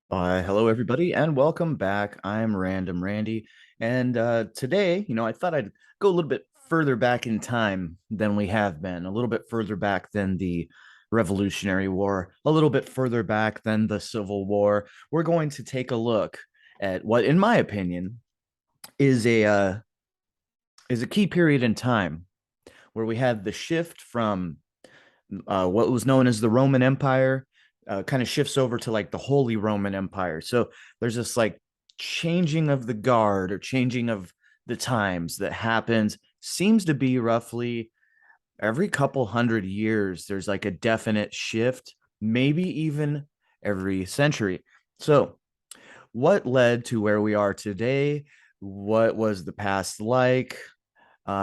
Hello, everybody, and welcome back. I'm Random Randy, and today, I thought I'd go a little bit further back in time than we have been, a little bit further back than the Revolutionary War, a little bit further back than the Civil War. We're going to take a look at what, in my opinion, is a key period in time where we had the shift from what was known as the Roman Empire, kind of shifts over to like the Holy Roman Empire. So there's this like changing of the guard or changing of the times that happens, seems to be roughly every couple hundred years. There's like a definite shift, maybe even every century. So, what led to where we are today? What was the past like?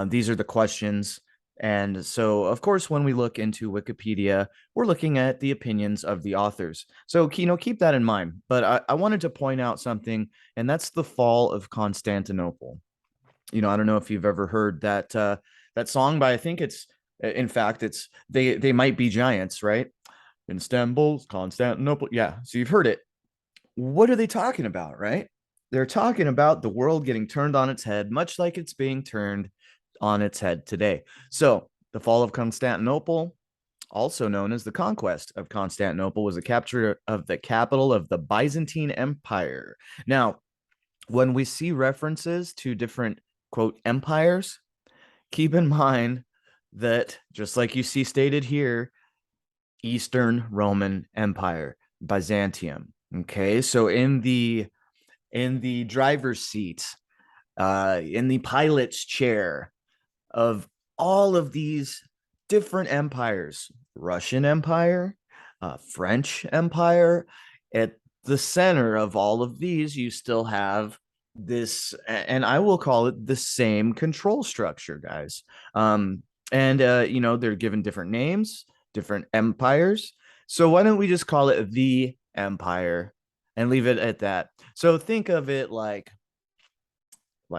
These are the questions. And so, of course, when we look into Wikipedia, we're looking at the opinions of the authors. So, keep that in mind. But I wanted to point out something, and that's the fall of Constantinople. I don't know if you've ever heard that song, but I think in fact, it's they might be giants, right? Istanbul, Constantinople. Yeah, so you've heard it. What are they talking about, right? They're talking about the world getting turned on its head, much like it's being turned on its head today. So, the fall of Constantinople, also known as the conquest of Constantinople, was the capture of the capital of the Byzantine Empire. Now, when we see references to different quote empires, keep in mind that just like you see stated here, Eastern Roman Empire, Byzantium. Okay, so in the driver's seat, in the pilot's chair of all of these different empires, Russian Empire, French Empire, at the center of all of these, you still have this, and I will call it the same control structure, guys. And they're given different names, different empires. So why don't we just call it the empire and leave it at that? So think of it like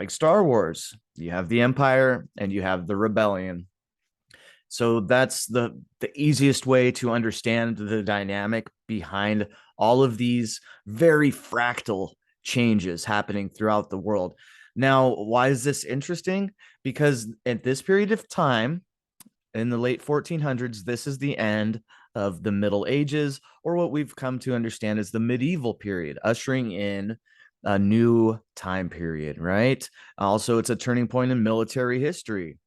Star Wars. You have the Empire and you have the Rebellion. So that's the easiest way to understand the dynamic behind all of these very fractal changes happening throughout the world. Now, why is this interesting? Because at this period of time, in the late 1400s, this is the end of the Middle Ages, or what we've come to understand as the medieval period, ushering in a new time period, right? Also, it's a turning point in military history.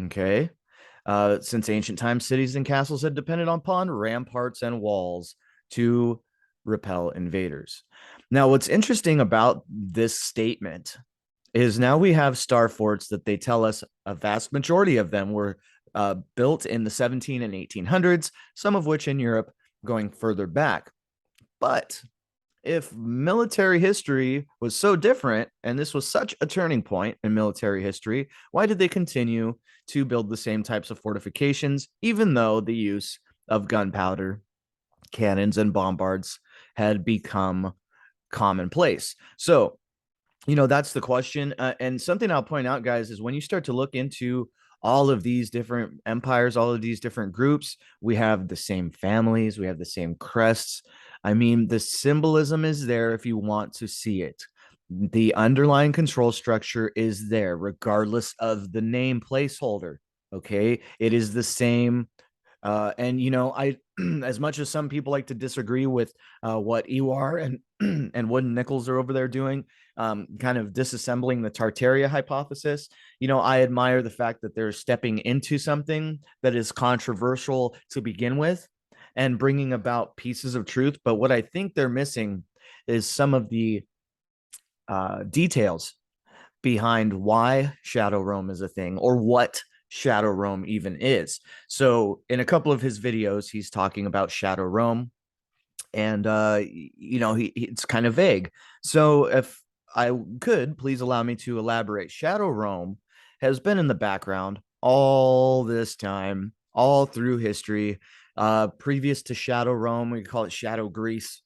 Okay. Since ancient times, cities and castles had depended upon ramparts and walls to repel invaders. Now, what's interesting about this statement is now we have star forts that they tell us a vast majority of them were built in the 17 and 1800s, some of which in Europe going further back. But if military history was so different and this was such a turning point in military history, why did they continue to build the same types of fortifications, even though the use of gunpowder, cannons, and bombards had become commonplace? So, that's the question. And something I'll point out, guys, is when you start to look into all of these different empires, all of these different groups, we have the same families, we have the same crests. I mean, the symbolism is there if you want to see it. The underlying control structure is there, regardless of the name placeholder. Okay. It is the same. And I, as much as some people like to disagree with what Ewar and and Wooden Nichols are over there doing, kind of disassembling the Tartaria hypothesis, I admire the fact that they're stepping into something that is controversial to begin with and bringing about pieces of truth. But what I think they're missing is some of the details behind why Shadow Rome is a thing or what Shadow Rome even is. So in a couple of his videos, he's talking about Shadow Rome, and it's kind of vague. So if I could please allow me to elaborate, Shadow Rome has been in the background all this time, all through history. Previous to Shadow Rome, we call it Shadow Greece,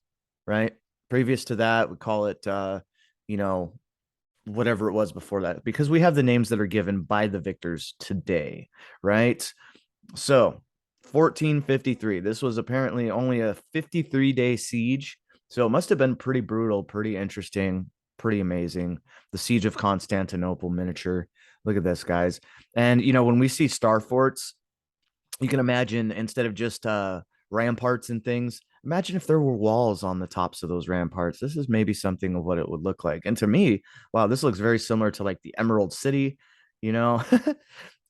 right? Previous to that, we call it you know whatever it was before that, because we have the names that are given by the victors today, right? So 1453, this was apparently only a 53-day siege So it must have been pretty brutal, pretty interesting, pretty amazing. The Siege of Constantinople miniature. Look at this, guys. And when we see star forts, you can imagine instead of just ramparts and things, imagine if there were walls on the tops of those ramparts. This is maybe something of what it would look like. And to me, wow, this looks very similar to like the Emerald City, you know.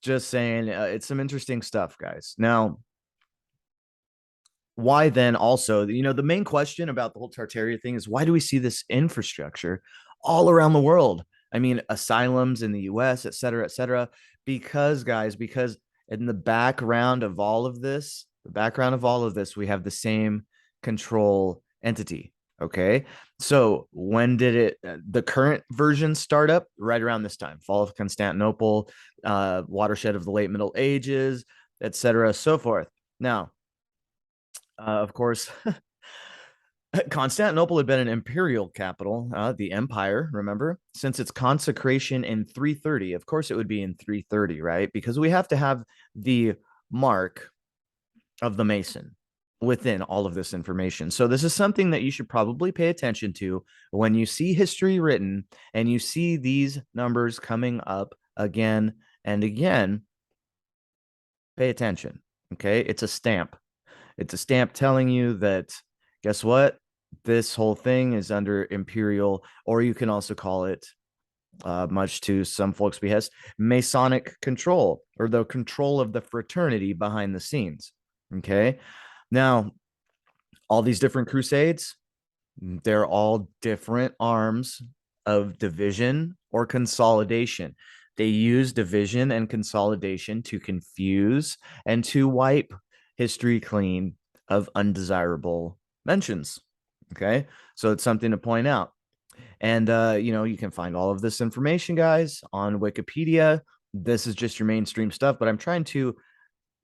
Just saying, it's some interesting stuff, guys. Now, why then also, the main question about the whole Tartaria thing is, why do we see this infrastructure all around the world? I mean, asylums in the US, et cetera, et cetera. Because, guys, because in the background of all of this, we have the same control entity. Okay. So when did the current version start up? Right around this time, fall of Constantinople, watershed of the late Middle Ages, et cetera, so forth. Now, of course, Constantinople had been an imperial capital, the empire, remember, since its consecration in 330. Of course, it would be in 330, right? Because we have to have the mark of the Mason within all of this information. So, this is something that you should probably pay attention to when you see history written and you see these numbers coming up again and again. Pay attention. Okay. It's a stamp. It's a stamp telling you that, guess what? This whole thing is under imperial, or you can also call it, much to some folks' behest, Masonic control, or the control of the fraternity behind the scenes. Okay. Now, all these different crusades, they're all different arms of division or consolidation. They use division and consolidation to confuse and to wipe history clean of undesirable mentions. Okay. So it's something to point out. And, you can find all of this information, guys, on Wikipedia. This is just your mainstream stuff, but I'm trying to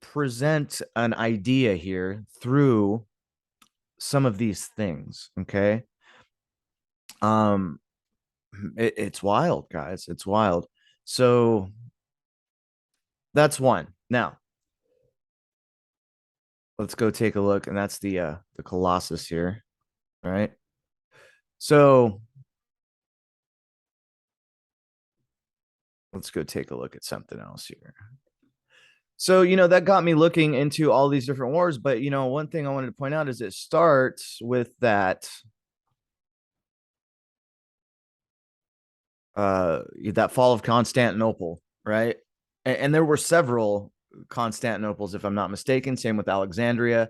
present an idea here through some of these things. Okay. Um, it's wild, guys. It's wild. So that's one. Now let's go take a look, and that's the Colossus here, right? So let's go take a look at something else here. So, that got me looking into all these different wars, but one thing I wanted to point out is it starts with that fall of Constantinople, right? And there were several Constantinoples, if I'm not mistaken. Same with Alexandria.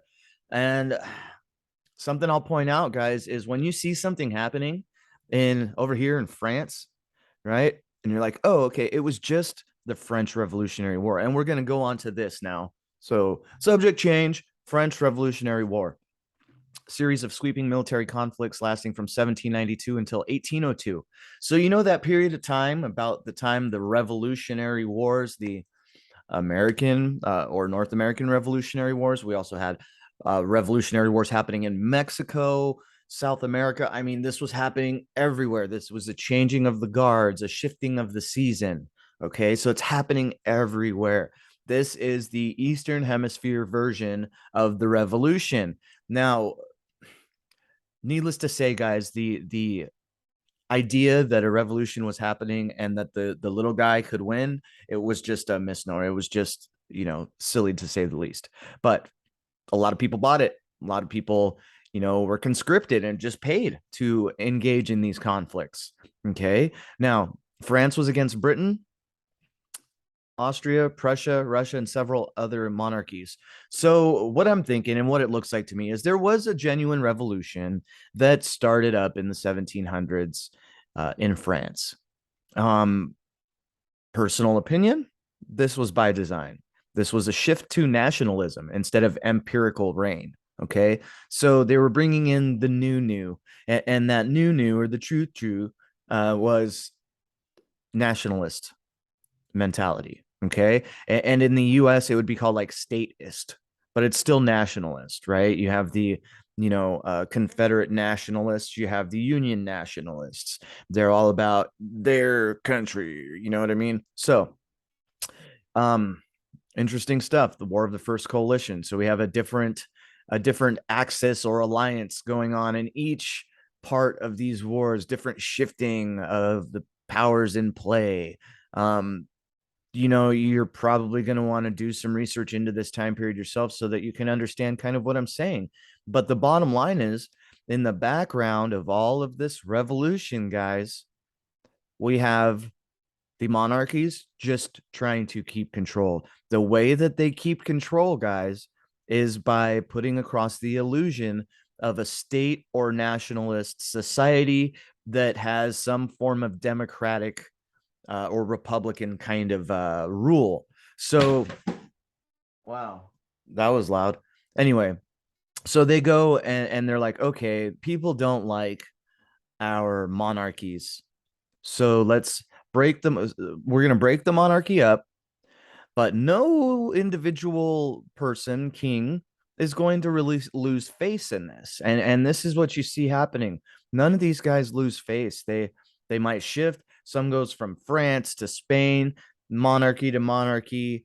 And something I'll point out, guys, is when you see something happening in over here in France, right? And you're like, oh, okay, it was just the French Revolutionary War. And we're going to go on to this now. So, subject change, French Revolutionary War. Series of sweeping military conflicts lasting from 1792 until 1802. So, that period of time, about the time the Revolutionary Wars, the American or North American Revolutionary Wars. We also had Revolutionary Wars happening in Mexico, South America. I mean, this was happening everywhere. This was a changing of the guards, a shifting of the season. Okay, so it's happening everywhere. This is the Eastern Hemisphere version of the revolution. Now, needless to say, guys, the idea that a revolution was happening and that the little guy could win, it was just a misnomer. It was just, silly to say the least. But a lot of people bought it. A lot of people, were conscripted and just paid to engage in these conflicts. Okay. Now, France was against Britain, Austria, Prussia, Russia, and several other monarchies. So, what I'm thinking and what it looks like to me is there was a genuine revolution that started up in the 1700s in France. Um, Personal opinion, this was by design. This was a shift to nationalism instead of empirical reign. Okay. So they were bringing in the new, and that new, or the true, was nationalist mentality. Okay. And in the US, it would be called like statist, but it's still nationalist, right? You have the, Confederate nationalists, you have the Union nationalists. They're all about their country. You know what I mean? So, um, interesting stuff. The War of the First Coalition. So we have a different a different axis or alliance going on in each part of these wars, different shifting of the powers in play. Um, you're probably going to want to do some research into this time period yourself so that you can understand kind of what I'm saying. But the bottom line is, in the background of all of this revolution, guys, we have the monarchies just trying to keep control. The way that they keep control, guys, is by putting across the illusion of a state or nationalist society that has some form of democratic or Republican kind of rule. So, wow, that was loud. Anyway, so they go and they're like, okay, people don't like our monarchies. So let's break them. We're going to break the monarchy up, but no individual person, king, is going to really lose face in this. And this is what you see happening. None of these guys lose face. They might shift. Some goes from France to Spain, monarchy to monarchy.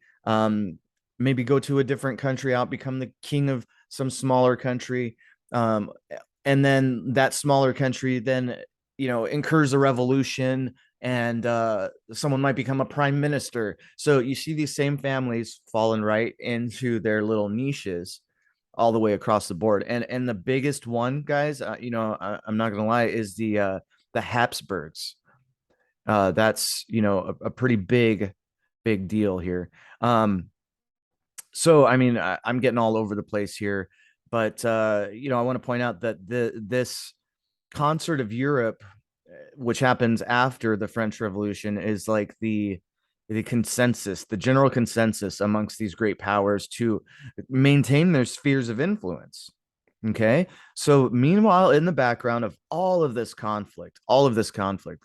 Maybe go to a different country out, become the king of some smaller country. Um, and then that smaller country then incurs a revolution, and someone might become a prime minister. So you see these same families falling right into their little niches all the way across the board. And the biggest one, guys, I'm not gonna lie, is the Habsburgs. That's a pretty big deal here. So I mean, I'm getting all over the place here, but I want to point out that this concert of Europe, which happens after the French Revolution, is like the consensus, the general consensus amongst these great powers to maintain their spheres of influence. Okay. So meanwhile, in the background of all of this conflict,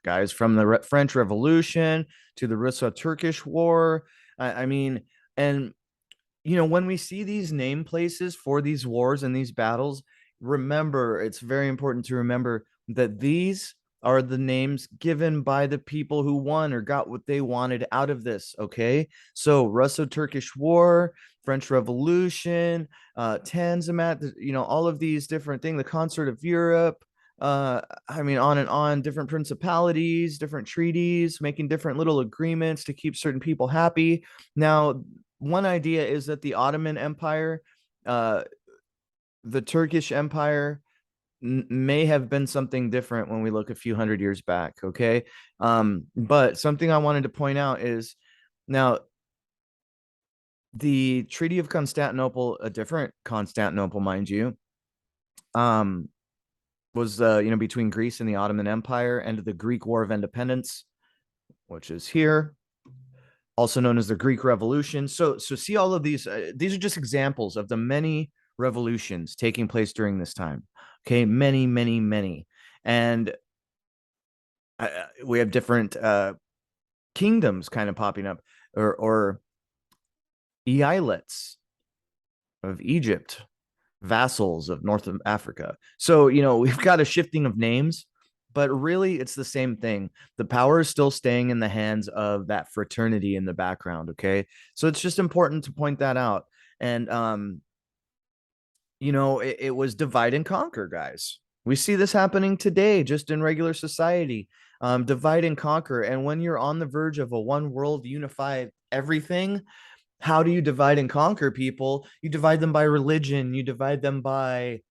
guys, from the French Revolution to the Russo-Turkish War, I mean, and when we see these name places for these wars and these battles, remember, it's very important to remember that these are the names given by the people who won or got what they wanted out of this. Okay. So, Russo-Turkish War, French Revolution, Tanzimat, all of these different things, the Concert of Europe. I mean, on and on, different principalities, different treaties, making different little agreements to keep certain people happy. Now, one idea is that the Ottoman Empire, uh, the Turkish Empire, may have been something different when we look a few hundred years back. Okay. But something I wanted to point out is now the Treaty of Constantinople, a different Constantinople, mind you, um, was between Greece and the Ottoman Empire and the Greek War of Independence, which is here, also known as the Greek Revolution. So see all of these. These are just examples of the many revolutions taking place during this time. Okay, many, and we have different kingdoms kind of popping up, or eilets of Egypt, vassals of North Africa. So we've got a shifting of names, but really it's the same thing. The power is still staying in the hands of that fraternity in the background. Okay, so it's just important to point that out. And it was divide and conquer, guys. We see this happening today just in regular society. Divide and conquer. And when you're on the verge of a one world unified everything, how do you divide and conquer people? You divide them by religion, you divide them by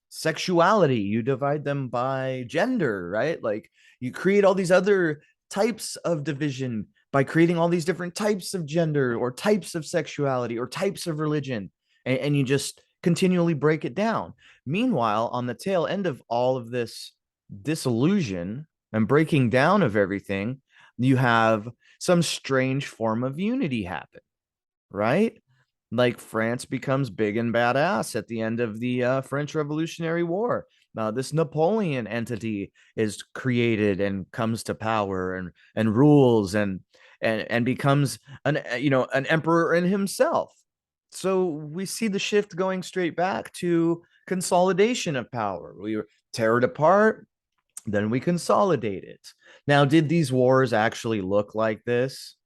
sexuality, you divide them by gender, right? Like, you create all these other types of division by creating all these different types of gender or types of sexuality or types of religion, and you just continually break it down. Meanwhile, on the tail end of all of this disillusion and breaking down of everything, you have some strange form of unity happen, right? Like, France becomes big and badass at the end of the French Revolutionary War. This Napoleon entity is created and comes to power and rules and becomes an emperor in himself. So we see the shift going straight back to consolidation of power. We tear it apart, then we consolidate it. Now, did these wars actually look like this?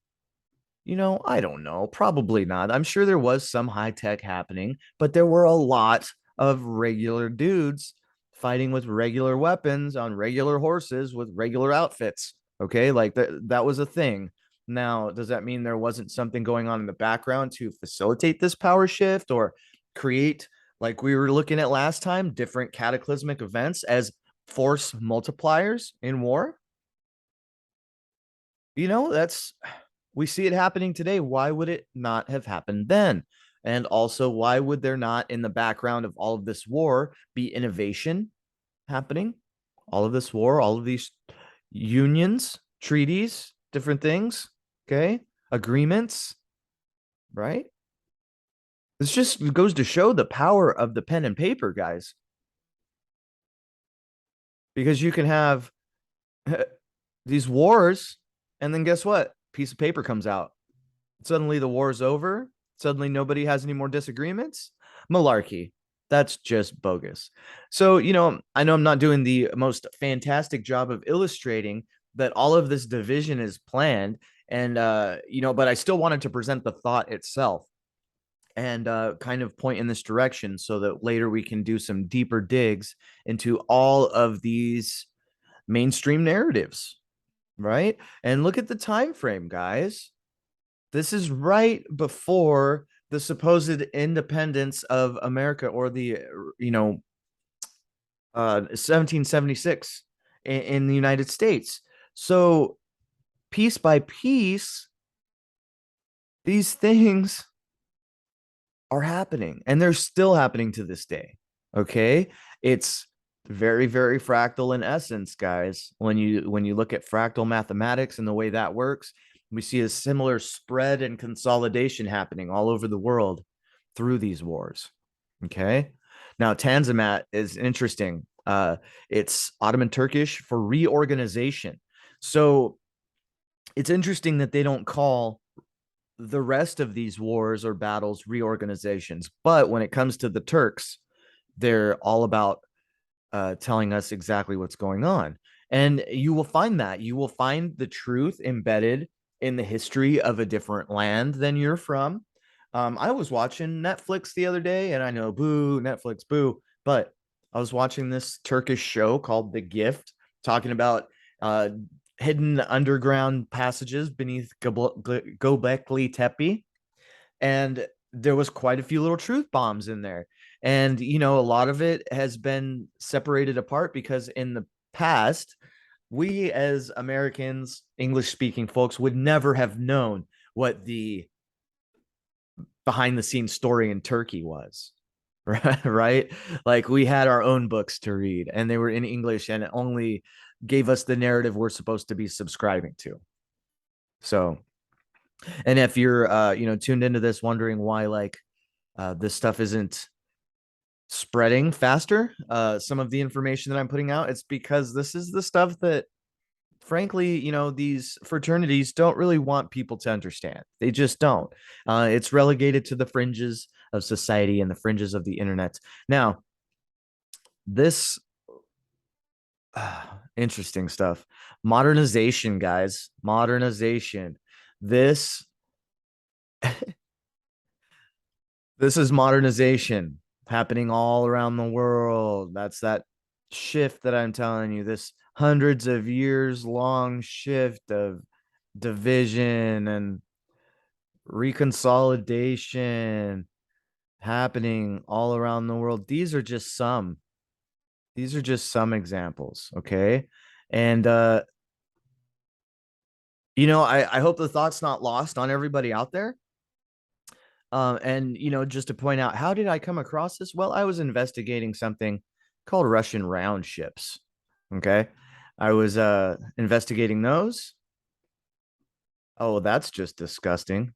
I don't know. Probably not. I'm sure there was some high tech happening, but there were a lot of regular dudes fighting with regular weapons on regular horses with regular outfits. Okay. Like that was a thing. Now, does that mean there wasn't something going on in the background to facilitate this power shift or create, like we were looking at last time, different cataclysmic events as force multipliers in war? That's we see it happening today. Why would it not have happened then? And also, why would there not, in the background of all of this war, be innovation happening? All of this war, all of these unions, treaties, different things, okay, agreements, right? This just goes to show the power of the pen and paper, guys, because you can have these wars, and then guess what? Piece of paper comes out. Suddenly the war's over. Suddenly nobody has any more disagreements. Malarkey. That's just bogus. So, I know I'm not doing the most fantastic job of illustrating that all of this division is planned. And, but I still wanted to present the thought itself and kind of point in this direction so that later we can do some deeper digs into all of these mainstream narratives, right? And look at the time frame, guys. This is right before the supposed independence of America, or the 1776 in the United States. So piece by piece, these things are happening, and they're still happening to this day. Okay, it's very, very fractal in essence, guys. When you look at fractal mathematics and the way that works, we see a similar spread and consolidation happening all over the world through these wars. Okay, now Tanzimat is interesting. It's Ottoman Turkish for reorganization. So it's interesting that they don't call the rest of these wars or battles reorganizations, but when it comes to the Turks, they're all about telling us exactly what's going on. And you will find that. You will find the truth embedded in the history of a different land than you're from. I was watching Netflix the other day, and I know, boo, Netflix, boo. But I was watching this Turkish show called The Gift, talking about uh, hidden underground passages beneath Göbekli Tepe. And there was quite a few little truth bombs in there. And, a lot of it has been separated apart because in the past, we as Americans, English speaking folks, would never have known what the behind the scenes story in Turkey was. Right? Like we had our own books to read, and they were in English, and it only gave us the narrative we're supposed to be subscribing to. So, and if you're tuned into this wondering why like this stuff isn't spreading faster, some of the information that I'm putting out, it's because this is the stuff that frankly, these fraternities don't really want people to understand. They just don't. It's relegated to the fringes of society and the fringes of the internet. Now, this interesting stuff. Modernization, guys. Modernization. This this is modernization happening all around the world. That's that shift that I'm telling you, this hundreds of years long shift of division and reconsolidation happening all around the world. These are just some examples, okay? And I hope the thought's not lost on everybody out there. And just to point out, how did I come across this? Well, I was investigating something called Russian roundships. Okay. I was investigating those. Oh, that's just disgusting.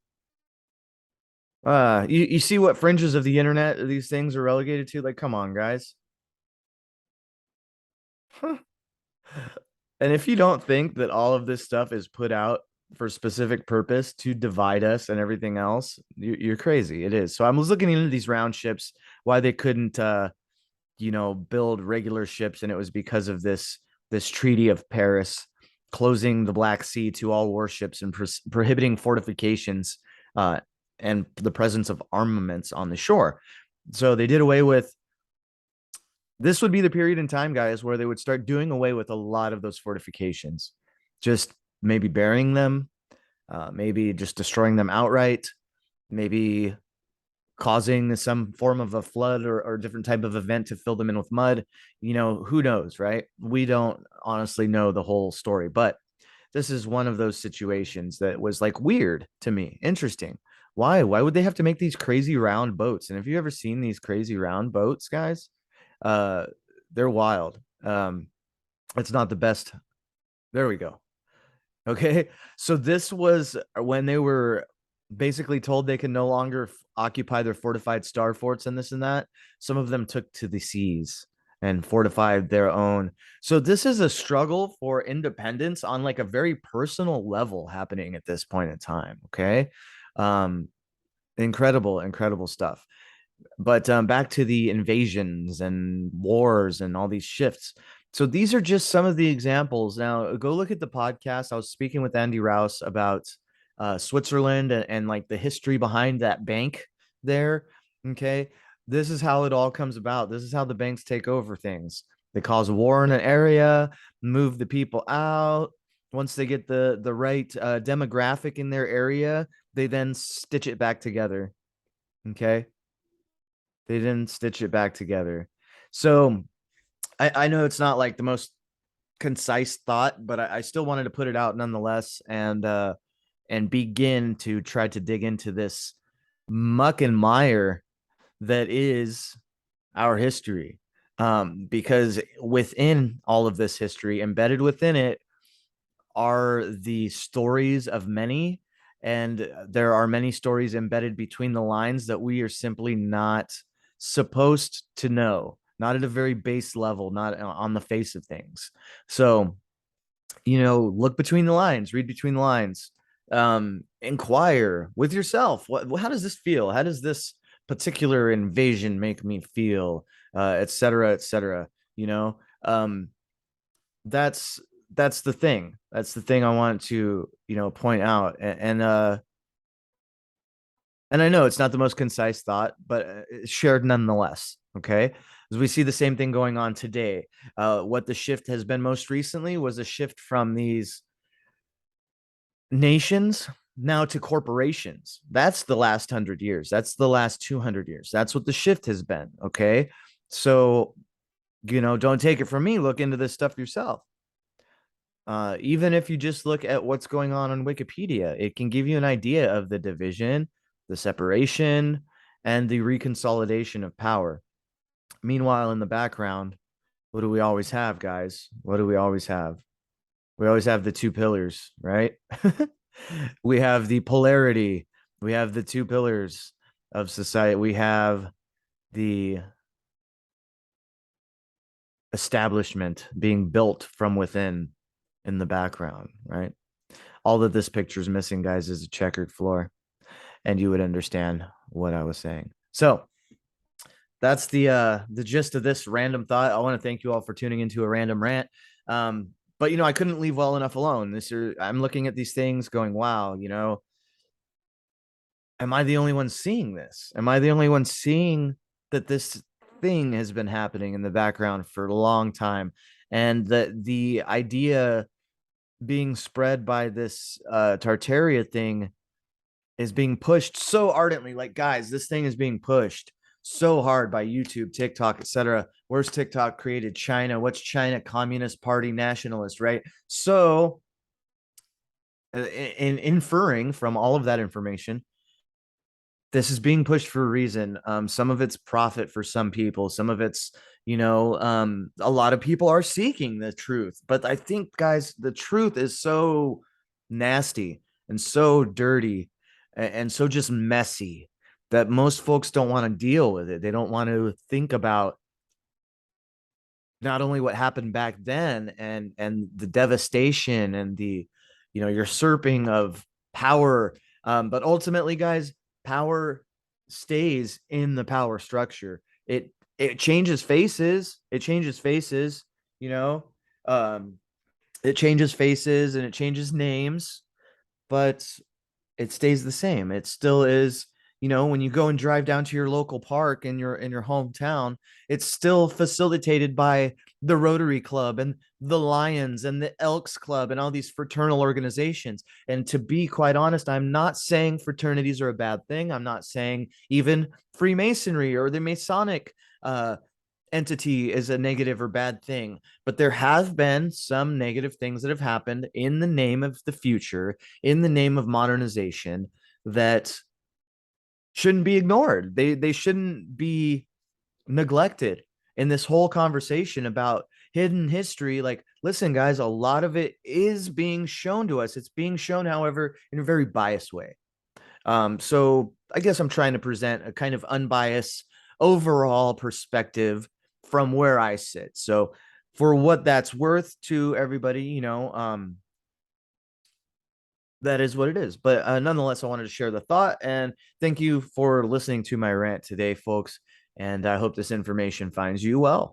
You see what fringes of the internet these things are relegated to? Like, come on, guys. And if you don't think that all of this stuff is put out for a specific purpose to divide us and everything else, you're crazy. It is. So I was looking into these round ships, why they couldn't build regular ships, and it was because of this Treaty of Paris closing the Black Sea to all warships and prohibiting fortifications uh, and the presence of armaments on the shore. So they did away with this would be the period in time, guys, where they would start doing away with a lot of those fortifications, just maybe burying them, maybe just destroying them outright, maybe causing some form of a flood or different type of event to fill them in with mud. Who knows, right? We don't honestly know the whole story, but this is one of those situations that was like weird to me, interesting. Why would they have to make these crazy round boats? And have you ever seen these crazy round boats, guys? uh they're wild. It's not the best. There we go. Okay. So this was when they were basically told they can no longer occupy their fortified star forts and this and that. Some of them took to the seas and fortified their own. So this is a struggle for independence on like a very personal level happening at this point in time. Okay. um incredible stuff. But back to the invasions and wars and all these shifts. So these are just some of the examples. Now, go look at the podcast. I was speaking with Andy Rouse about Switzerland and like the history behind that bank there. Okay. This is how it all comes about. This is how the banks take over things. They cause a war in an area, move the people out. Once they get the right demographic in their area, they then stitch it back together. Okay. They didn't stitch it back together. So I know it's not like the most concise thought, but I still wanted to put it out nonetheless and begin to try to dig into this muck and mire that is our history. Because within all of this history, embedded within it, are the stories of many, and there are many stories embedded between the lines that we are simply not supposed to know, not at a very base level, not on the face of things. So, look between the lines, read between the lines, inquire with yourself. How does this feel? How does this particular invasion make me feel? Et cetera, et cetera. You know, that's that's the thing. That's the thing I want to, point out. And I know it's not the most concise thought, but it's shared nonetheless. Okay. As we see the same thing going on today. What the shift has been most recently was a shift from these nations now to corporations. That's the last 100 years. That's the last 200 years. That's what the shift has been. Okay. So, don't take it from me. Look into this stuff yourself. Even if you just look at what's going on Wikipedia, it can give you an idea of the division, the separation, and the reconsolidation of power. Meanwhile, in the background, what do we always have, guys? What do we always have? We always have the two pillars, right? We have the polarity. We have the two pillars of society. We have the establishment being built from within in the background, right? All that this picture is missing, guys, is a checkered floor, and you would understand what I was saying. So that's the gist of this random thought. I want to thank you all for tuning into a random rant. But I couldn't leave well enough alone. I'm looking at these things going, wow, am I the only one seeing this? Am I the only one seeing that this thing has been happening in the background for a long time? And that the idea being spread by this Tartaria thing is being pushed so ardently. Like, guys, this thing is being pushed so hard by YouTube, TikTok, etc. Where's TikTok created? China. What's China? Communist Party nationalist, right? So, in inferring from all of that information, this is being pushed for a reason. Some of it's profit for some people. Some of it's, a lot of people are seeking the truth. But I think, guys, the truth is so nasty and so dirty and so just messy that most folks don't want to deal with it. They don't want to think about not only what happened back then and the devastation and the usurping of power, but ultimately, guys, power stays in the power structure. It changes faces. It changes faces. you know um It changes faces and it changes names, but it stays the same. It still is, when you go and drive down to your local park in your hometown, it's still facilitated by the Rotary Club and the Lions and the Elks Club and all these fraternal organizations. And to be quite honest, I'm not saying fraternities are a bad thing. I'm not saying even Freemasonry or the Masonic entity is a negative or bad thing, but there have been some negative things that have happened in the name of the future, in the name of modernization, that shouldn't be ignored. They shouldn't be neglected in this whole conversation about hidden history. Like, listen, guys, a lot of it is being shown to us. It's being shown, however, in a very biased way. So I guess I'm trying to present a kind of unbiased overall perspective from where I sit. So for what that's worth to everybody, that is what it is. But nonetheless, I wanted to share the thought, and thank you for listening to my rant today, folks. And I hope this information finds you well.